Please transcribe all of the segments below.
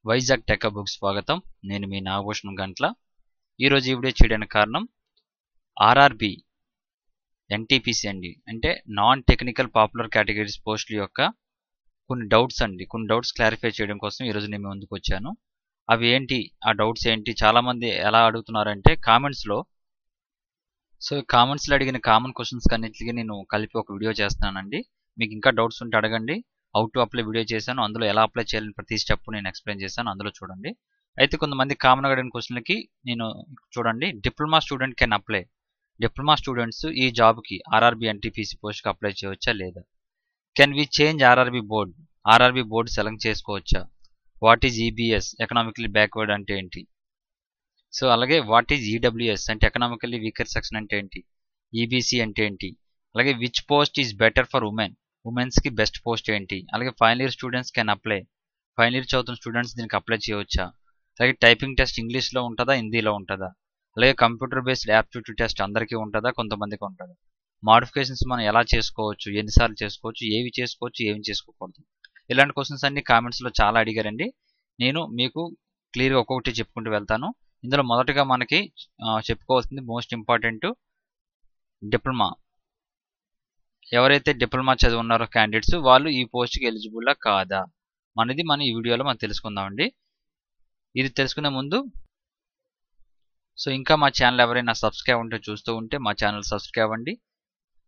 Vizag tech book స్వాగతం. నేను మీ నాగభూషణం గంట్ల. ఈరోజు ఈ వీడియో చేయడానికి కారణం ఆర్ఆర్బి ఎన్టీపీసీ అండి, అంటే నాన్ టెక్నికల్ పాపులర్ కేటగిరీస్ పోస్టుల యొక్క కొన్ని డౌట్స్ క్లారిఫై చేయడం కోసం ఈరోజు నేను ముందుకు వచ్చాను. అవి ఏంటి, ఆ డౌట్స్ ఏంటి, చాలామంది ఎలా అడుగుతున్నారంటే కామెంట్స్లో. సో కామెంట్స్లో అడిగిన కామన్ క్వశ్చన్స్ అన్నింటికి నేను కలిపి ఒక వీడియో చేస్తున్నానండి. మీకు ఇంకా డౌట్స్ ఉంటే అడగండి. హౌ టు అప్లై వీడియో చేశాను, అందులో ఎలా అప్లై చేయాలని ప్రతి స్టెప్ నేను ఎక్స్ప్లెయిన్ చేశాను, అందులో చూడండి. అయితే కొంతమంది కామన్గా అడిగిన క్వశ్చన్లకి నేను చూడండి, diploma student can apply. Diploma students ఈ జాబ్కి ఆర్ఆర్బి ఎన్టీపీసీ పోస్ట్కి అప్లై చేయవచ్చా లేదా? Can we change RRB board? RRB board select చేసుకోవచ్చా? What is EBS, economically backward అంటే ఏంటి? సో అలాగే వాట్ ఈజ్ ఈడబ్ల్యూఎస్ అంటే ఎకనామికల్లీ వీకర్ సెక్షన్ అంటే ఏంటి? ఈబీసీ అంటే ఏంటి? అలాగే which post is better for ఉమెన్స్కి బెస్ట్ పోస్ట్ ఏంటి? అలాగే final year students can apply. Final year చదువుతున్న స్టూడెంట్స్ దీనికి అప్లై చేయవచ్చా? అలాగే టైపింగ్ టెస్ట్ ఇంగ్లీష్లో ఉంటుందా, హిందీలో ఉంటుందా? అలాగే కంప్యూటర్ బేస్డ్ యాప్టిట్యూడ్ టెస్ట్ అందరికీ ఉంటుందా, కొంతమందికి ఉంటుందా? మాడిఫికేషన్స్ మనం ఎలా చేసుకోవచ్చు, ఎన్నిసార్లు చేసుకోవచ్చు, ఏవి చేసుకోవచ్చు, ఏమి చేసుకోకూడదు? ఇలాంటి క్వశ్చన్స్ అన్ని కామెంట్స్లో చాలా అడిగారండి. నేను మీకు క్లియర్గా ఒక్కొక్కటి చెప్పుకుంటూ వెళ్తాను. ఇందులో మొదటగా మనకి చెప్పుకోవాల్సింది మోస్ట్ ఇంపార్టెంట్, డిప్లొమా. ఎవరైతే డిప్లొమా చదివి ఉన్నారో క్యాండిడేట్స్ వాళ్ళు ఈ పోస్ట్కి ఎలిజిబుల్లా కాదా అనేది మన ఈ వీడియోలో మనం తెలుసుకుందామండి. ఇది తెలుసుకునే ముందు ఇంకా మా ఛానల్ ఎవరైనా సబ్స్క్రైబ్ ఉంటే చూస్తూ ఉంటే మా ఛానల్ సబ్స్క్రైబ్ అవ్వండి.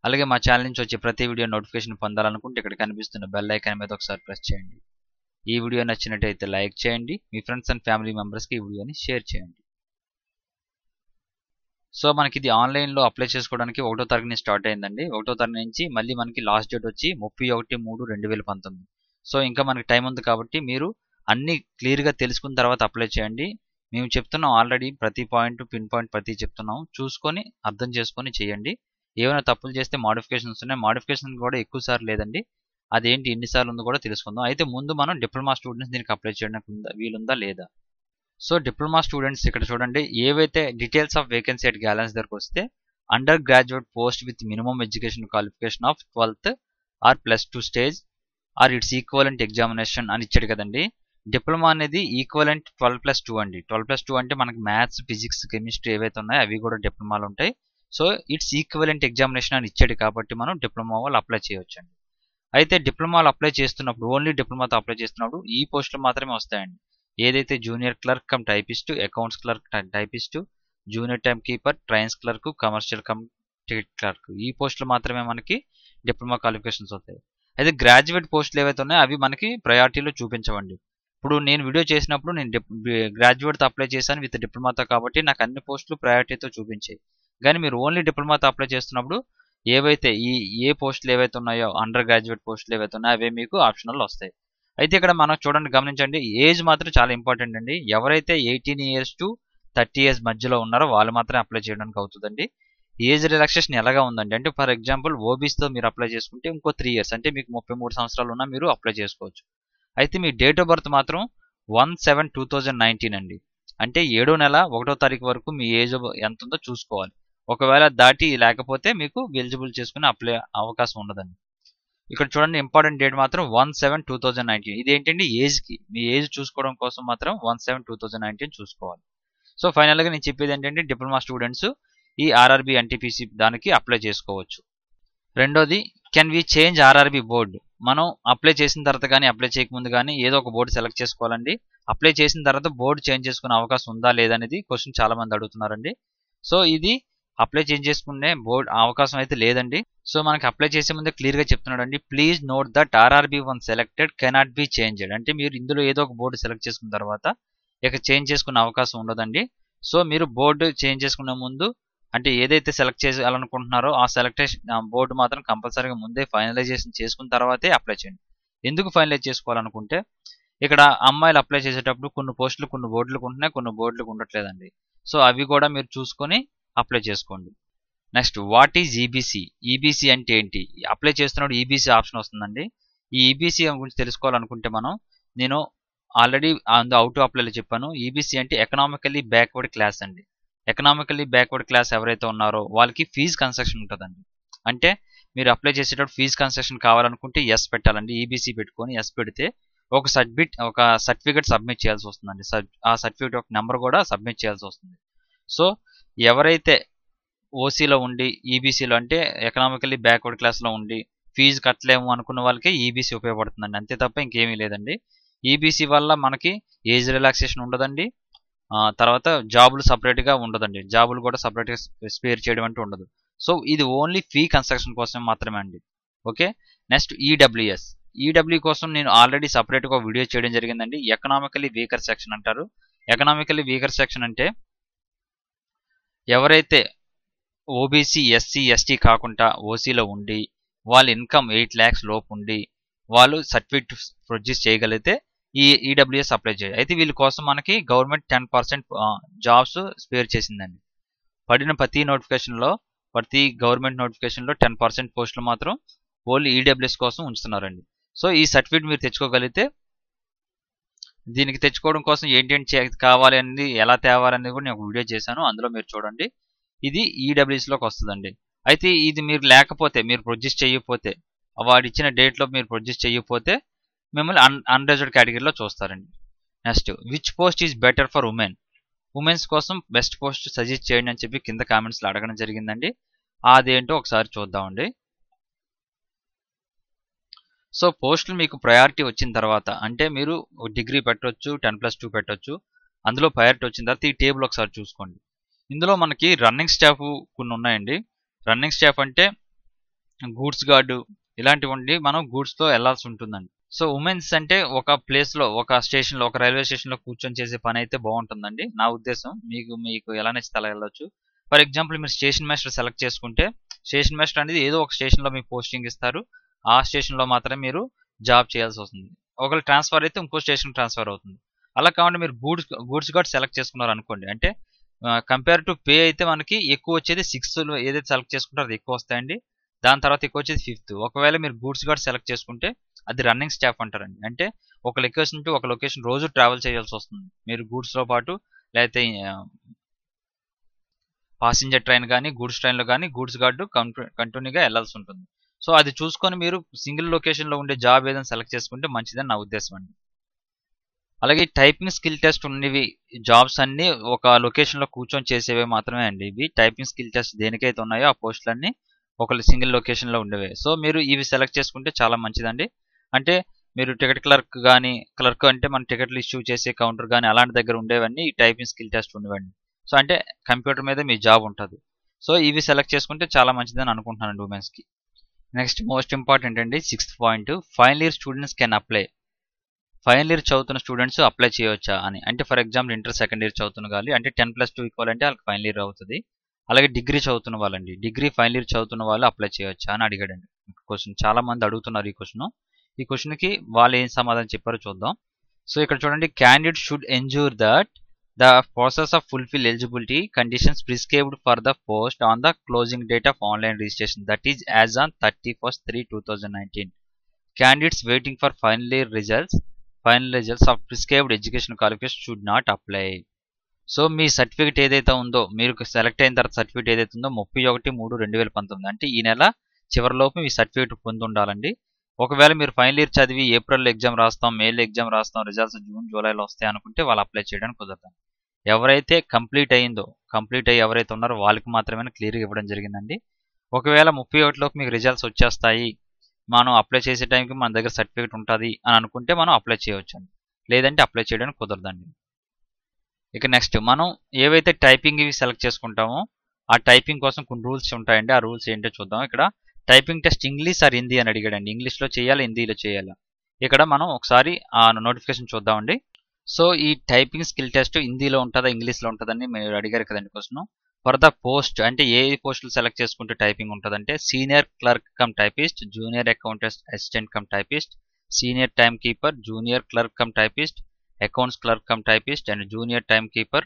అలాగే మా ఛానల్ నుంచి వచ్చే ప్రతి వీడియో నోటిఫికేషన్ పొందాలనుకుంటే ఇక్కడ కనిపిస్తున్న బెల్ ఐకాన్ మీద ఒకసారి ప్రెస్ చేయండి. ఈ వీడియో నచ్చినట్టయితే లైక్ చేయండి, మీ ఫ్రెండ్స్ అండ్ ఫ్యామిలీ మెంబర్స్కి ఈ వీడియోని షేర్ చేయండి. సో మనకి ఇది ఆన్లైన్లో అప్లై చేసుకోవడానికి 1వ తారీఖు నుంచి స్టార్ట్ అయిందండి. 1వ తారీఖు నుంచి మళ్ళీ మనకి లాస్ట్ డేట్ వచ్చి 31/3/2019. సో ఇంకా మనకి టైం ఉంది కాబట్టి మీరు అన్ని క్లియర్గా తెలుసుకున్న తర్వాత అప్లై చేయండి. మేము చెప్తున్నాం ఆల్రెడీ, ప్రతి పాయింట్ పిన్ పాయింట్ ప్రతి చెప్తున్నాం, చూసుకొని అర్థం చేసుకొని చేయండి. ఏమైనా తప్పులు చేస్తే మాడిఫికేషన్స్ ఉన్నాయి, మాడిఫికేషన్ కూడా ఎక్కువ సార్లు లేదండి, అదేంటి ఎన్నిసార్లు ఉందో కూడా తెలుసుకుందాం. అయితే ముందు మనం డిప్లొమా స్టూడెంట్స్ దీనికి అప్లై చేయడానికి వీలుందా లేదా? సో డిప్లొమా స్టూడెంట్స్ ఇక్కడ చూడండి, ఏవైతే details of vacancy at glance దగ్గరకు వస్తే undergraduate post with minimum education qualification of 12th or +2 stage or its equivalent examination అని ఇచ్చాడు కదండి. డిప్లొమా అనేది ఈక్వలెంట్ 12+2 అండి. 12+2 అంటే మనకి మ్యాథ్స్, ఫిజిక్స్, కెమిస్ట్రీ ఏవైతే ఉన్నాయో అవి కూడా డిప్లొమాలు ఉంటాయి. సో ఇట్స్ ఈక్వలెంట్ ఎగ్జామినేషన్ అని ఇచ్చాడు కాబట్టి మనం డిప్లొమా వాళ్ళు అప్లై చేయవచ్చండి. అయితే డిప్లొమాలు అప్లై చేస్తున్నప్పుడు, ఓన్లీ డిప్లొమాతో అప్లై చేస్తున్నప్పుడు ఈ పోస్టులు మాత్రమే వస్తాయండి. ఏదైతే junior clerk cum typist, accounts clerk typist, junior time keeper, trains clerk, commercial come ticket clerk, ఈ పోస్టులు మాత్రమే మనకి డిప్లొమా క్వాలిఫికేషన్స్ వస్తాయి. అయితే గ్రాడ్యుయేట్ పోస్టులు ఏవైతే ఉన్నాయో అవి మనకి ప్రయారిటీలో చూపించవండి. ఇప్పుడు నేను వీడియో చేసినప్పుడు నేను గ్రాడ్యుయేట్తో అప్లై చేశాను విత్ డిప్లొమాతో కాబట్టి నాకు అన్ని పోస్టులు ప్రయారిటీతో చూపించాయి. కానీ మీరు ఓన్లీ డిప్లొమాతో అప్లై చేస్తున్నప్పుడు ఏవైతే ఏ పోస్టులు ఏవైతే ఉన్నాయో, అండర్ గ్రాడ్యుయేట్ పోస్టులు ఏవైతే ఉన్నాయో అవే మీకు ఆప్షనల్ వస్తాయి. అయితే ఇక్కడ మనం చూడండి, గమనించండి, ఏజ్ మాత్రం చాలా ఇంపార్టెంట్ అండి. ఎవరైతే 18 years to 30 years మధ్యలో ఉన్నారో వాళ్ళు మాత్రమే అప్లై చేయడానికి అవుతుందండి. ఏజ్ రిలాక్సేషన్ ఎలాగా ఉందండి అంటే, ఫర్ ఎగ్జాంపుల్ ఓబీసీతో మీరు అప్లై చేసుకుంటే ఇంకో 3 years అంటే మీకు 33 సంవత్సరాలు ఉన్నా మీరు అప్లై చేసుకోవచ్చు. అయితే మీ డేట్ ఆఫ్ బర్త్ మాత్రం 1/7/2019 అండి. అంటే 7వ నెల 1వ తారీఖు వరకు మీ ఏజ్ ఎంత ఉందో చూసుకోవాలి. ఒకవేళ దాటి లేకపోతే మీకు ఎలిజిబుల్ చేసుకునే అప్లై అవకాశం ఉండదండి. ఇక్కడ చూడండి, ఇంపార్టెంట్ డేట్ మాత్రం 1/7/2019. ఇదేంటండి, ఏజ్కి, మీ ఏజ్ చూసుకోవడం కోసం మాత్రం 1/7/2019 చూసుకోవాలి. సో ఫైనల్గా నేను చెప్పేది ఏంటంటే, డిప్లొమా స్టూడెంట్స్ ఈ ఆర్ఆర్బి ఎన్టీపీసీ దానికి అప్లై చేసుకోవచ్చు. రెండోది, can we change RRB board? మనం అప్లై చేసిన తర్వాత కానీ అప్లై చేయకముందు కానీ ఏదో ఒక బోర్డు సెలెక్ట్ చేసుకోవాలండి. అప్లై చేసిన తర్వాత బోర్డు చేంజ్ చేసుకునే అవకాశం ఉందా లేదా అనేది క్వశ్చన్ చాలా మంది అడుగుతున్నారండి. సో ఇది అప్లై చేంజ్ చేసుకునే బోర్డు అవకాశం అయితే లేదండి. సో మనకి అప్లై చేసే ముందే క్లియర్గా చెప్తున్నాడు అండి, please note that RRB one selected cannot be changed. అంటే మీరు ఇందులో ఏదో ఒక బోర్డు సెలెక్ట్ చేసుకున్న తర్వాత ఇక చేంజ్ చేసుకునే అవకాశం ఉండదండి. సో మీరు బోర్డు చేంజ్ చేసుకునే ముందు, అంటే ఏదైతే సెలెక్ట్ చేయాలనుకుంటున్నారో ఆ సెలెక్టేషన్ బోర్డు మాత్రం కంపల్సరీగా ముందే ఫైనలైజేషన్ చేసుకున్న తర్వాతే అప్లై చేయండి. ఎందుకు ఫైనలైజ్ చేసుకోవాలనుకుంటే, ఇక్కడ అమ్మాయిలు అప్లై చేసేటప్పుడు కొన్ని పోస్టులు కొన్ని బోర్డులకు ఉంటున్నాయి, కొన్ని బోర్డులకు ఉండట్లేదండి. సో అవి కూడా మీరు చూసుకొని అప్లై చేసుకోండి. Next, what is EBC? EBC అంటే ఏంటి? అప్లై చేస్తున్నప్పుడు ఈబీసీ ఆప్షన్ వస్తుందండి. ఈ ఈబీసీ గురించి తెలుసుకోవాలనుకుంటే నేను ఆల్రెడీ హౌ టు అప్లైలో చెప్పాను. ఈబీసీ అంటే ఎకనామికల్లీ బ్యాక్వర్డ్ క్లాస్ అండి. ఎకనామికల్లీ బ్యాక్వర్డ్ క్లాస్ ఎవరైతే ఉన్నారో వాళ్ళకి ఫీజు కన్సెషన్ ఉంటుందండి. అంటే మీరు అప్లై చేసేటప్పుడు ఫీజు కన్సెషన్ కావాలనుకుంటే ఎస్ పెట్టాలండి. ఈబీసీ పెట్టుకొని ఎస్ పెడితే ఒక సర్టిఫికేట్ సబ్మిట్ చేయాల్సి వస్తుందండి. ఆ సర్టిఫికేట్ యొక్క నెంబర్ కూడా సబ్మిట్ చేయాల్సి వస్తుంది. సో ఎవరైతే ఓసీలో ఉండి ఈబీసీలో అంటే ఎకనామికల్లీ బ్యాక్వర్డ్ క్లాస్లో ఉండి ఫీజు కట్టలేము అనుకున్న వాళ్ళకి ఈబీసీ ఉపయోగపడుతుందండి. అంతే తప్ప ఇంకేమీ లేదండి. ఈబీసీ వల్ల మనకి ఏజ్ రిలాక్సేషన్ ఉండదండి. తర్వాత జాబులు సపరేట్గా ఉండదండి. జాబులు కూడా సపరేట్గా స్పేర్ చేయడం అంటూ ఉండదు. సో ఇది ఓన్లీ ఫీ కన్స్ట్రక్షన్ కోసం మాత్రమే అండి. Okay, next EWS. ఈడబ్ల్యూ కోసం నేను ఆల్రెడీ సపరేట్గా ఒక వీడియో చేయడం జరిగిందండి. ఎకనామికల్లీ వీకర్ సెక్షన్ అంటారు. ఎకనామికల్లీ వీకర్ సెక్షన్ అంటే ఎవరైతే ఓబీసీ ఎస్సీ ఎస్టీ కాకుండా ఓసీలో ఉండి వాళ్ళ ఇన్కమ్ 8 lakhs లోపు ఉండి వాళ్ళు సర్టిఫికేట్ ప్రొడ్యూస్ చేయగలిగితే ఈ ఈడబ్ల్యూఎస్ అప్లై చేయాలి. అయితే వీళ్ళ కోసం మనకి గవర్నమెంట్ 10% జాబ్స్ స్పేర్ చేసిందండి. పడిన ప్రతి గవర్నమెంట్ నోటిఫికేషన్లో 10% పోస్టులు మాత్రం ఓన్లీ ఈడబ్ల్యూఎస్ కోసం ఉంచుతున్నారండి. సో ఈ సర్టిఫికేట్ మీరు తెచ్చుకోగలిగితే దీనికి తెచ్చుకోవడం కోసం ఏంటేంటి కావాలి అనేది ఎలా తేవాలనేది కూడా నేను ఒక వీడియో చేశాను, అందులో మీరు చూడండి. ఇది ఈడబ్ల్యూఎస్లోకి వస్తుందండి. అయితే ఇది మీరు లేకపోతే, మీరు ప్రొడ్యూస్ చేయకపోతే, వాడిచ్చిన డేట్లో మీరు ప్రొడ్యూస్ చేయకపోతే మిమ్మల్ని అన్రిజర్వ్డ్ కేటగిరీలో చూస్తారండి. Next, which post is better for women. Women's కోసం బెస్ట్ పోస్ట్ సజెస్ట్ చేయండి అని చెప్పి కింద కామెంట్స్లో అడగడం జరిగిందండి. అదేంటో ఒకసారి చూద్దామండి. సో పోస్టులు మీకు ప్రయారిటీ వచ్చిన తర్వాత, అంటే మీరు డిగ్రీ పెట్టవచ్చు, 10+2 పెట్టవచ్చు. అందులో ప్రయారిటీ వచ్చిన తర్వాత ఈ టేబుల్ ఒకసారి చూసుకోండి. ఇందులో మనకి రన్నింగ్ స్టాఫ్ కొన్ని ఉన్నాయండి. రన్నింగ్ స్టాఫ్ అంటే గూడ్స్ గార్డు ఇలాంటివండి, మనం గూడ్స్లో వెళ్లాల్సి ఉంటుందండి. సో ఉమెన్స్ అంటే ఒక ప్లేస్లో, ఒక స్టేషన్లో, ఒక రైల్వే స్టేషన్లో కూర్చొని చేసే పని అయితే బాగుంటుందండి నా ఉద్దేశం. మీకు ఎలా నచ్చితే అలా వెళ్ళొచ్చు. ఫర్ ఎగ్జాంపుల్ మీరు స్టేషన్ మాస్టర్ సెలెక్ట్ చేసుకుంటే, స్టేషన్ మాస్టర్ అనేది ఏదో ఒక స్టేషన్లో మీకు పోస్టింగ్ ఇస్తారు. ఆ స్టేషన్లో మాత్రమే మీరు జాబ్ చేయాల్సి వస్తుంది. ఒకవేళ ట్రాన్స్ఫర్ అయితే ఇంకో స్టేషన్ ట్రాన్స్ఫర్ అవుతుంది. అలా కాకుండా మీరు గూడ్స్ గార్డ్ సెలెక్ట్ చేసుకున్నారు అనుకోండి, అంటే కంపేర్ టు పే అయితే మనకి ఎక్కువ వచ్చేది 6 ఏదైతే సెలెక్ట్ చేసుకుంటారో అది ఎక్కువ వస్తాయండి. దాని తర్వాత ఎక్కువ వచ్చేది 5th. ఒకవేళ మీరు గూడ్స్ గార్డ్ సెలెక్ట్ చేసుకుంటే అది రన్నింగ్ స్టాఫ్ అంటారండి. అంటే ఒక లొకేషన్ టు ఒక లొకేషన్ రోజు ట్రావెల్ చేయాల్సి వస్తుంది మీరు గూడ్స్తో పాటు. లేకపోతే పాసింజర్ ట్రైన్ కానీ గూడ్స్ ట్రైన్లో కానీ గూడ్స్ గార్డు కంటిన్యూగా వెళ్లాల్సి ఉంటుంది. సో అది చూసుకొని మీరు సింగిల్ లొకేషన్లో ఉండే జాబ్ ఏదైనా సెలెక్ట్ చేసుకుంటే మంచిదని నా ఉద్దేశం అండి. అలాగే టైపింగ్ స్కిల్ టెస్ట్ ఉన్నవి జాబ్స్ అన్ని ఒక లొకేషన్లో కూర్చొని చేసేవే మాత్రమే అండి. ఇవి టైపింగ్ స్కిల్ టెస్ట్ దేనికైతే ఉన్నాయో ఆ పోస్టులన్నీ ఒక సింగిల్ లొకేషన్లో ఉండేవే. సో మీరు ఇవి సెలెక్ట్ చేసుకుంటే చాలా మంచిదండి. అంటే మీరు టికెట్ క్లర్క్ అంటే మన టికెట్లు ఇష్యూ చేసే కౌంటర్ కానీ అలాంటి దగ్గర ఉండేవన్నీ ఈ టైపింగ్ స్కిల్ టెస్ట్ ఉండేవండి. సో అంటే కంప్యూటర్ మీద మీ జాబ్ ఉంటుంది. సో ఇవి సెలెక్ట్ చేసుకుంటే చాలా మంచిదని అనుకుంటున్నానండి ఉమెన్స్కి. నెక్స్ట్ మోస్ట్ ఇంపార్టెంట్ అండి, 6th point, final year students can apply. Final year చదువుతున్న స్టూడెంట్స్ అప్లై చేయవచ్చా అని. అంటే for example inter second year చదువుతున్న కానీ, అంటే 10+2 ఈక్వల్ అంటే వాళ్ళకి ఫైనల్ ఇయర్ అవుతుంది. అలాగే డిగ్రీ చదువుతున్న వాళ్ళండి, డిగ్రీ ఫైనల్ ఇయర్ చదువుతున్న వాళ్ళు అప్లై చేయవచ్చా అని అడిగాడండి క్వశ్చన్. చాలా మంది అడుగుతున్నారు ఈ క్వశ్చన్కి వాళ్ళు ఏం సమాధానం చెప్పారో చూద్దాం. సో ఇక్కడ చూడండి, candidate should ensure that the process of fulfil eligibility conditions prescribed for the post on the closing date of online registration, that is as on 31/3/2019. Candidates waiting for final results of prescribed education qualification should not apply. So me certificate ఏదైతే ఉందో, మీరు select అయిన తర్వాత certificate ఏదైతే ఉందో 31/3/2019 అంటే ఈ నెల చివరిలోపు మీ సర్టిఫికేట్ పొంది ఉండాలండి. ఒకవేళ మీరు ఫైనల్ ఇయర్ చదివి ఏప్రిల్లో ఎగ్జామ్ రాస్తాం, మేలో ఎగ్జామ్ రాస్తాం, రిజల్ట్స్ జూన్ జూలైలో వస్తాయి అనుకుంటే వాళ్ళు అప్లై చేయడానికి కుదరదు. ఎవరైతే కంప్లీట్ అయ్యి ఎవరైతే ఉన్నారో వాళ్ళకి మాత్రమే క్లియర్గా ఇవ్వడం జరిగిందండి. ఒకవేళ 31లోపు మీకు రిజల్ట్స్ వచ్చేస్తాయి, మనం అప్లై చేసే టైంకి మన దగ్గర సర్టిఫికేట్ ఉంటుంది అని అనుకుంటే మనం అప్లై చేయవచ్చండి. లేదంటే అప్లై చేయడానికి కుదరదండి. ఇక నెక్స్ట్, మనం ఏవైతే టైపింగ్ ఇవి సెలెక్ట్ చేసుకుంటామో ఆ టైపింగ్ కోసం కొన్ని రూల్స్ ఉంటాయండి. ఆ రూల్స్ ఏంటో చూద్దాం. ఇక్కడ typing test English are Hindi అని అడిగాడండి. ఇంగ్లీష్లో చేయాలా, హిందీలో చేయాలా? ఇక్కడ మనం ఒకసారి ఆ నోటిఫికేషన్ చూద్దామండి. సో ఈ టైపింగ్ స్కిల్ టెస్ట్ హిందీలో ఉంటుందా ఇంగ్లీష్లో ఉంటుందని మీరు అడిగారు కదండి క్వశ్చన్. ఫర్ ద పోస్ట్ అంటే ఏ పోస్టులు సెలెక్ట్ చేసుకుంటే టైపింగ్ ఉంటుందంటే senior clerk cum typist, junior accountant assistant cum typist, senior time keeper, junior clerk cum typist, accounts clerk cum typist and junior time keeper.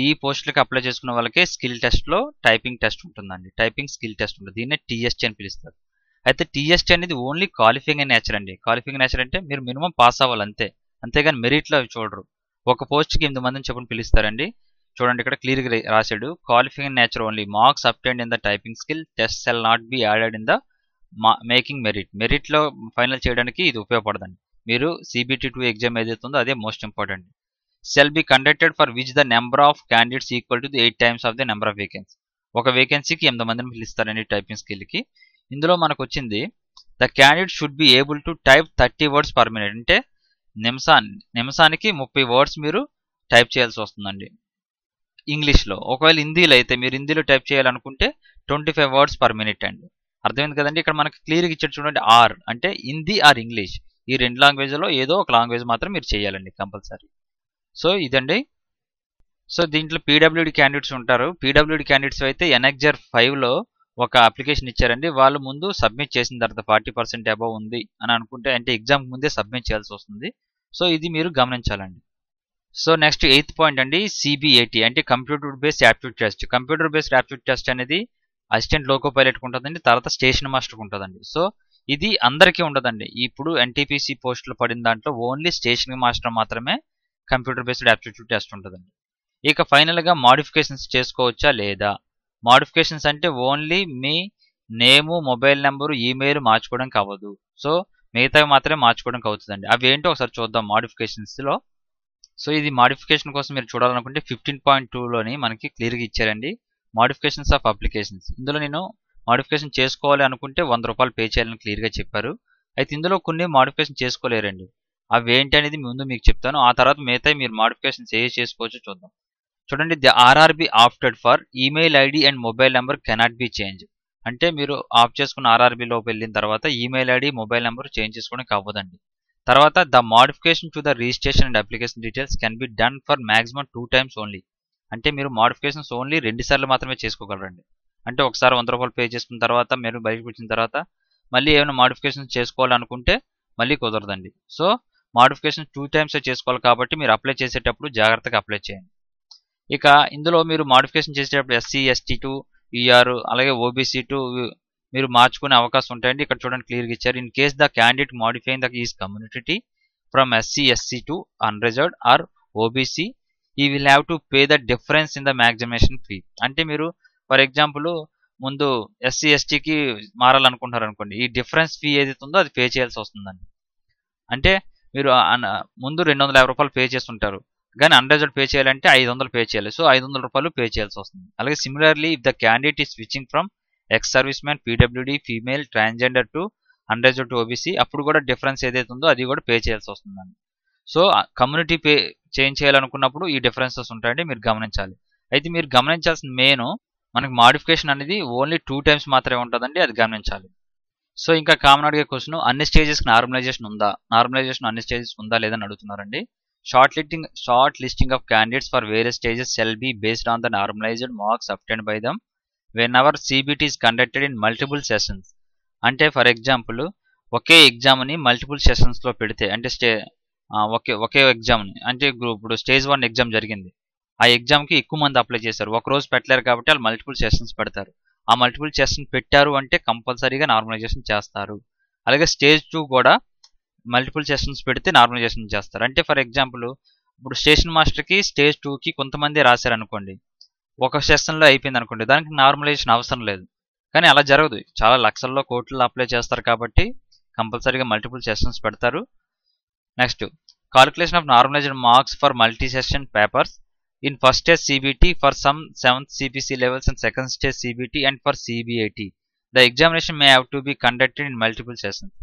ఈ పోస్టులకి అప్లై చేసుకున్న వాళ్ళకే skill టెస్ట్లో typing test ఉంటుందండి. టైపింగ్ స్కిల్ టెస్ట్ ఉంటుంది. దీన్నే TST అని పిలుస్తారు. అయితే టీఎస్టీ అనేది ఓన్లీ క్వాలిఫైయింగ్ నేచర్ అండి. క్వాలిఫైయింగ్ నేచర్ అంటే మీరు మినిమం పాస్ అవ్వాలి అంతే, అంతేగాని మెరిట్లో అవి చూడరు. ఒక పోస్ట్కి 8 మందిని చెప్పని పిలుస్తారండి. చూడండి ఇక్కడ క్లియర్గా రాశాడు, qualifying nature only, marks obtained in the typing skill test shall not be added in the making మెరిట్లో ఫైనల్ చేయడానికి ఇది ఉపయోగపడదండి. మీరు CBT2 ఎగ్జామ్ ఏదైతే ఉందో అదే most important. Shall be conducted for which the number of candidates equal to the 8 times of the number of vacancy. ఒక వేకెన్సీకి 8 మందిని పిలుస్తారండి టైపింగ్ స్కిల్కి. ఇందులో మనకు వచ్చింది the candidate should be able to type 30 words per minute. అంటే నిమిషానికి 30 words మీరు type చేయాల్సి వస్తుందండి ఇంగ్లీష్లో. ఒకవేళ హిందీలో అయితే మీరు హిందీలో టైప్ చేయాలనుకుంటే 25 వర్డ్స్ పర్ మినిట్ అండి. అర్థమైంది కదండి. ఇక్కడ మనకి క్లియర్గా ఇచ్చాడు చూడండి, ఆర్ అంటే హిందీ ఆర్ ఇంగ్లీష్, ఈ 2 లాంగ్వేజ్లో ఏదో ఒక లాంగ్వేజ్ మాత్రం మీరు చేయాలండి కంపల్సరీ. సో ఇదండి. సో దీంట్లో పీడబ్ల్యూడి క్యాండిడేట్స్ ఉంటారు. పీడబ్ల్యూడి క్యాండిడేట్స్ అయితే ఎన్ఎక్జర్ 5లో ఒక అప్లికేషన్ ఇచ్చారండి. వాళ్ళు ముందు సబ్మిట్ చేసిన తర్వాత 40% అబవ్ ఉంది అని అనుకుంటే, అంటే ఎగ్జామ్ ముందే సబ్మిట్ చేయాల్సి వస్తుంది. సో ఇది మీరు గమనించాలండి. సో నెక్స్ట్ 8th పాయింట్ అండి, CBAT అంటే computer based aptitude test. Computer based aptitude test అనేది అసిస్టెంట్ లోకో పైలట్కి ఉంటుందండి, తర్వాత స్టేషన్ మాస్టర్కి ఉంటుందండి. సో ఇది అందరికీ ఉండదండి. ఇప్పుడు NTPC పోస్టులు పడిన దాంట్లో ఓన్లీ స్టేషన్ మాస్టర్ మాత్రమే కంప్యూటర్ బేస్డ్ యాప్టిట్యూడ్ టెస్ట్ ఉంటుందండి. ఇక ఫైనల్గా మాడిఫికేషన్స్ చేసుకోవచ్చా లేదా. మాడిఫికేషన్స్ అంటే ఓన్లీ మీ నేము, మొబైల్ నెంబరు, ఈమెయిల్ మార్చుకోవడానికి అవ్వదు. సో మిగతావి మాత్రమే మార్చుకోవడానికి అవుతుందండి. అవి ఏంటో ఒకసారి చూద్దాం మాడిఫికేషన్స్లో. సో ఇది మాడిఫికేషన్ కోసం మీరు చూడాలనుకుంటే 15.2లోని మనకి క్లియర్గా ఇచ్చారండి, మాడిఫికేషన్స్ ఆఫ్ అప్లికేషన్స్. ఇందులో నేను మాడిఫికేషన్ చేసుకోవాలి అనుకుంటే 100 రూపాయలు పే చేయాలని క్లియర్గా చెప్పారు. అయితే ఇందులో కొన్ని మాడిఫికేషన్ చేసుకోలేరండి. అవి ఏంటి అనేది ముందు మీకు చెప్తాను, ఆ తర్వాత మిగతా మీరు మాడిఫికేషన్స్ ఏ చేసుకోవచ్చో చూద్దాం. చూడండి, the RRB opted for email ID and mobile number cannot be change. అంటే మీరు ఆఫ్ చేసుకున్న ఆర్ఆర్బిలోకి వెళ్ళిన తర్వాత email ID, mobile number change చేసుకోవడానికి అవ్వదండి. తర్వాత the modification to the registration and application details can be done for maximum 2 times only. అంటే మీరు మాడిఫికేషన్స్ ఓన్లీ 2 సార్లు మాత్రమే చేసుకోగలరండి. అంటే ఒకసారి 100 రూపాయలు పే చేసుకున్న తర్వాత మీరు బయటకు వచ్చిన తర్వాత మళ్ళీ ఏమైనా మాడిఫికేషన్ చేసుకోవాలనుకుంటే మళ్ళీ కుదరదండి. సో మాడిఫికేషన్ 2 టైమ్స్ చేసుకోవాలి కాబట్టి మీరు అప్లై చేసేటప్పుడు జాగ్రత్తగా అప్లై చేయండి. ఇక ఇందులో మీరు మాడిఫికేషన్ చేసేటప్పుడు SC, ST2, ER అలాగే OBC టు మీరు మార్చుకునే అవకాశం ఉంటాయండి. ఇక్కడ చూడండి క్లియర్గా ఇచ్చారు. In case the candidate modifying the is community from SC, SC to unreserved ఆర్ OBC, he will have to pay the difference in the examination fee. అంటే మీరు ఫర్ ఎగ్జాంపుల్ ముందు SC, STకి మారాలనుకుంటున్నారు అనుకోండి, ఈ డిఫరెన్స్ ఫీ ఏదైతే ఉందో అది పే చేయాల్సి వస్తుందండి. అంటే మీరు ముందు 250 రూపాయలు పే చేస్తుంటారు, కానీ అన్రిజర్వ్డ్ పే చేయాలంటే 500 పే చేయాలి. సో 500 రూపాయలు పే చేయాల్సి వస్తుంది. అలాగే similarly if the candidate is switching from ex service man, PWD, female, transgender to unreserved to OBC, అప్పుడు కూడా డిఫరెన్స్ ఏదైతే ఉందో అది కూడా పే చేయాల్సి వస్తుందండి. సో కమ్యూనిటీ పే చేంజ్ చేయాలనుకున్నప్పుడు ఈ డిఫరెన్సెస్ ఉంటాయండి, మీరు గమనించాలి. అయితే మీరు గమనించాల్సిన మెయిన్, మనకి మాడిఫికేషన్ అనేది ఓన్లీ 2 టైమ్స్ మాత్రమే ఉంటుందండి, అది గమనించాలి. సో ఇంకా కామన్ అడిగే క్వశ్చన్, అన్ని స్టేజెస్కి నార్మలైజేషన్ ఉందా, నార్మలైజేషన్ అన్ని స్టేజెస్ ఉందా లేదని అడుగుతున్నారండి. Short listing of candidates for various stages shall be based on the normalised marks obtained by them when our CBT is conducted in multiple sessions. అంటే for example okay ఎగ్జామ్ని multiple సెషన్స్లో పెడితే, అంటే ఒకే ఎగ్జామ్ని, అంటే ఇప్పుడు stage 1 exam జరిగింది, ఆ ఎగ్జామ్కి ఎక్కువ మంది అప్లై చేశారు, ఒక రోజు పెట్టలేరు కాబట్టి వాళ్ళు మల్టిపుల్ సెషన్స్ పెడతారు. ఆ మల్టిపుల్ సెషన్ పెట్టారు అంటే కంపల్సరీగా నార్మలైజేషన్ చేస్తారు. అలాగే స్టేజ్ 2 కూడా మల్టిపుల్ సెషన్స్ పెడితే నార్మలైజేషన్ చేస్తారు. అంటే ఫర్ ఎగ్జాంపుల్ ఇప్పుడు స్టేషన్ మాస్టర్కి స్టేజ్ 2కి కొంతమంది రాశారు అనుకోండి, ఒక సెషన్లో అయిపోయింది అనుకోండి, దానికి నార్మలైజేషన్ అవసరం లేదు. కానీ అలా జరగదు, చాలా లక్షల్లో కోట్లలో అప్లై చేస్తారు కాబట్టి కంపల్సరీగా మల్టిపుల్ సెషన్స్ పెడతారు. Next, calculation of normalised marks for multi session papers in first stage CBT for some 7th CPC levels and second stage CBT and for CBAT the examination may have to be conducted in multiple sessions.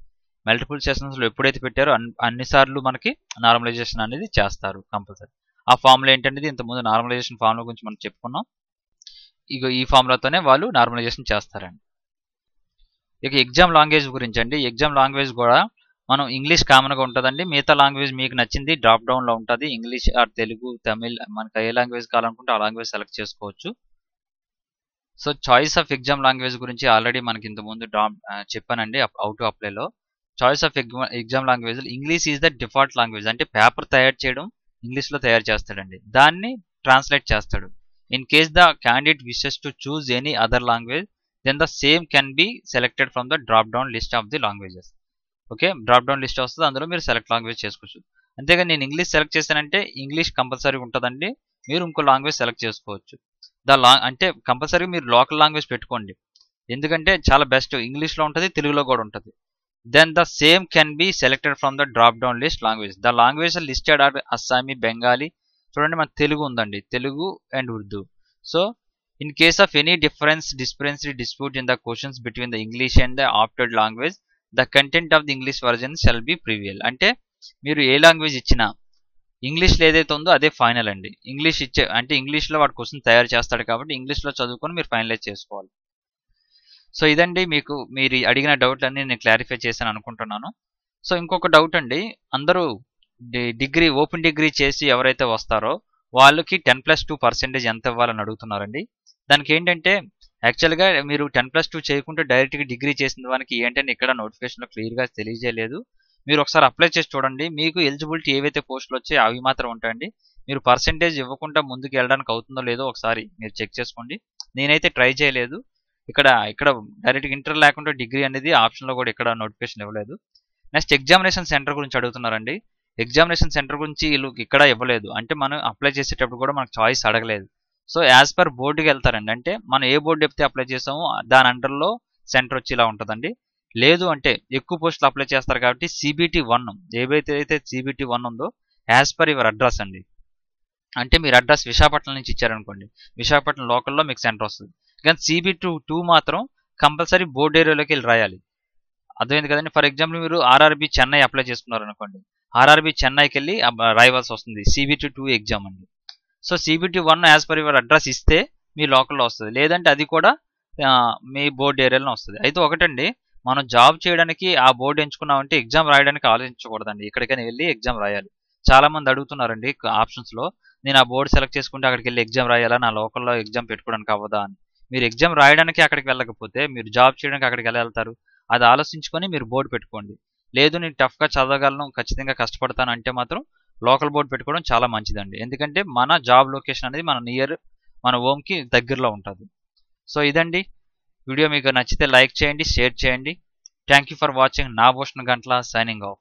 Multiple సెషన్స్లో ఎప్పుడైతే పెట్టారో అన్నిసార్లు మనకి normalisation అనేది చేస్తారు compulsory. ఆ formula ఏంటనేది ఇంతకుముందు నార్మలైజేషన్ ఫార్ములా గురించి మనం చెప్పుకున్నాం. ఇక ఈ ఫార్ములాతోనే వాళ్ళు నార్మలైజేషన్ చేస్తారండి. ఇక ఎగ్జామ్ లాంగ్వేజ్ గురించి అండి. ఎగ్జామ్ లాంగ్వేజ్ కూడా మనం ఇంగ్లీష్ కామన్గా ఉంటుందండి, మిగతా లాంగ్వేజ్ మీకు నచ్చింది డ్రాప్ డౌన్లో ఉంటుంది. ఇంగ్లీష్ ఆర్ తెలుగు, తమిళ్, మనకి ఏ లాంగ్వేజ్ కావాలనుకుంటే ఆ లాంగ్వేజ్ సెలెక్ట్ చేసుకోవచ్చు. So choice of exam language గురించి ఆల్రెడీ మనకి ఇంతకుముందు చెప్పానండి హౌ టు అప్లైలో. Choice of exam language, English is the default language. అంటే పేపర్ తయారు చేయడం ఇంగ్లీష్లో తయారు చేస్తాడండి, దాన్ని ట్రాన్స్లేట్ చేస్తాడు. In case the candidate wishes to choose any other language then the same can be selected from the drop down list of the languages. Okay, drop down list వస్తుంది, అందులో మీరు సెలెక్ట్ లాంగ్వేజ్ చేసుకోవచ్చు. అంతేగా నేను English select చేశానంటే English compulsory ఉంటుందండి, మీరు ఇంకో లాంగ్వేజ్ సెలెక్ట్ చేసుకోవచ్చు. అంటే కంపల్సరీ మీరు లోకల్ లాంగ్వేజ్ పెట్టుకోండి, ఎందుకంటే చాలా బెస్ట్. ఇంగ్లీష్లో ఉంటుంది, తెలుగులో కూడా ఉంటుంది. then the same can be selected from the drop down list language. The languages listed are Assami, Bengali. చూడండి మన తెలుగు ఉందండి, Telugu and Urdu. So in case of any disparity dispute in the questions between the English and the opted language, the content of the English version shall be prevail. అంటే మీరు ఏ language ఇచ్చినా ఇంగ్లీష్లో ఏదైతే ఉందో అదే ఫైనల్ అండి. ఇంగ్లీష్ ఇచ్చే అంటే ఇంగ్లీష్లో వాడు క్వశ్చన్ తయారు చేస్తాడు కాబట్టి ఇంగ్లీష్లో చదువుకొని మీరు ఫైనలైజ్ చేసుకోవాలి. సో ఇదండి మీకు మీరు అడిగిన డౌట్లన్నీ నేను క్లారిఫై చేశాను అనుకుంటున్నాను. సో ఇంకొక డౌట్ అండి, అందరూ డిగ్రీ ఓపెన్ డిగ్రీ చేసి ఎవరైతే వస్తారో వాళ్ళకి 10+2% ఎంత ఇవ్వాలని అడుగుతున్నారండి. దానికి ఏంటంటే యాక్చువల్గా మీరు 10+2 చేయకుంటే డైరెక్ట్గా డిగ్రీ చేసిన వానికి ఏంటంటే ఇక్కడ నోటిఫికేషన్లో క్లియర్గా తెలియజేయలేదు. మీరు ఒకసారి అప్లై చేసి చూడండి, మీకు ఎలిజిబిలిటీ ఏవైతే పోస్టులు వచ్చాయో అవి మాత్రం ఉంటాయండి. మీరు పర్సెంటేజ్ ఇవ్వకుండా ముందుకు వెళ్ళడానికి అవుతుందో లేదో ఒకసారి మీరు చెక్ చేసుకోండి. నేనైతే ట్రై చేయలేదు. ఇక్కడ డైరెక్ట్ ఇంటర్ లేకుండా డిగ్రీ అనేది ఆప్షన్లో కూడా ఇక్కడ నోటిఫికేషన్ ఇవ్వలేదు. నెక్స్ట్ ఎగ్జామినేషన్ సెంటర్ గురించి అడుగుతున్నారండి. ఎగ్జామినేషన్ సెంటర్ గురించి వీళ్ళు ఇక్కడ ఇవ్వలేదు, అంటే మనం అప్లై చేసేటప్పుడు కూడా మనకు చాయిస్ అడగలేదు. సో యాజ్ పర్ బోర్డుకి వెళ్తారండి, అంటే మనం ఏ బోర్డు చెప్తే అప్లై చేసామో దాని అండర్లో సెంటర్ వచ్చి ఇలా ఉంటుందండి. లేదు అంటే ఎక్కువ పోస్టులు అప్లై చేస్తారు కాబట్టి CBT1 ఏవైతే CBT1 ఉందో యాజ్ పర్ యువర్ అడ్రస్ అండి. అంటే మీరు అడ్రస్ విశాఖపట్నం నుంచి ఇచ్చారనుకోండి, విశాఖపట్నం లోకల్లో మీకు సెంటర్ వస్తుంది. కానీ CBT2 మాత్రం కంపల్సరీ బోర్డు ఏరియాలోకి వెళ్ళి రాయాలి. అర్థమైంది కదండి. ఫర్ ఎగ్జాంపుల్ మీరు RRB చెన్నై అప్లై చేసుకున్నారు అనుకోండి, RRB చెన్నైకి వెళ్ళి రాయవలసి వస్తుంది. CBT2 ఎగ్జామ్ అండి. So CBT1 as per your address ఇస్తే మీ లోకల్లో వస్తుంది, లేదంటే అది కూడా మీ బోర్డు ఏరియాలో వస్తుంది. అయితే ఒకటండి, మనం జాబ్ చేయడానికి ఆ బోర్డు ఎంచుకున్నామంటే ఎగ్జామ్ రాయడానికి ఆలోచించకూడదండి, ఎక్కడికైనా వెళ్ళి ఎగ్జామ్ రాయాలి. చాలా మంది అడుగుతున్నారండి ఆప్షన్స్లో, నేను ఆ బోర్డు సెలెక్ట్ చేసుకుంటే అక్కడికి వెళ్ళి ఎగ్జామ్ రాయాలా, నా లోకల్లో ఎగ్జామ్ పెట్టుకోవడానికి అవ్వదా అని. మీరు ఎగ్జామ్ రాయడానికి అక్కడికి వెళ్ళకపోతే మీరు జాబ్ చేయడానికి అక్కడికి ఎలా వెళ్తారు? అది ఆలోచించుకొని మీరు బోర్డు పెట్టుకోండి. లేదు నేను టఫ్గా చదవగలను, ఖచ్చితంగా కష్టపడతాను అంటే మాత్రం లోకల్ బోర్డు పెట్టుకోవడం చాలా మంచిదండి. ఎందుకంటే మన జాబ్ లొకేషన్ అనేది మన హోమ్కి దగ్గరలో ఉంటుంది. సో ఇదండి వీడియో. మీకు నచ్చితే లైక్ చేయండి, షేర్ చేయండి. Thank you for watching. నా భూషణ్ గంట్ల సైనింగ్ ఆఫ్.